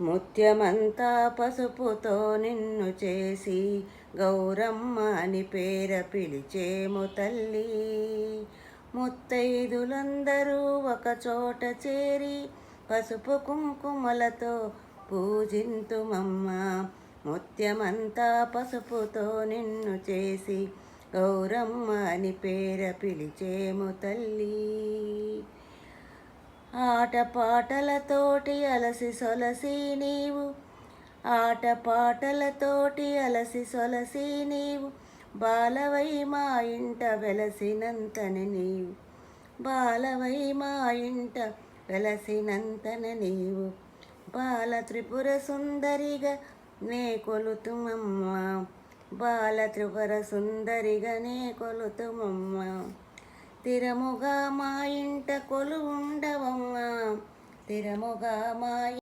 ముత్యమంతా పసుపుతో నిన్ను చేసి గౌరమ్మ అని పేర పిలిచేము తల్లి. ముత్తైదులందరూ ఒకచోట చేరి పసుపు కుంకుమలతో పూజింతుమమ్మ. ముత్యమంతా పసుపుతో నిన్ను చేసి గౌరమ్మ అని పేర పిలిచేము తల్లి. ఆటపాటలతోటి అలసి సొలసి నీవు, ఆటపాటలతోటి అలసి సొలసి నీవు, బాలవై మా ఇంట వెలసినంతని నీవు, బాలవై మా ఇంట వెలసినంతన నీవు. బాల త్రిపుర సుందరిగా నే కొలుతుమమ్మ, బాల త్రిపుర సుందరిగా నే కొలుతుమమ్మ. స్థిరముగా మా ఇంట కొలువుండవమ్మ, స్థిరముగా మా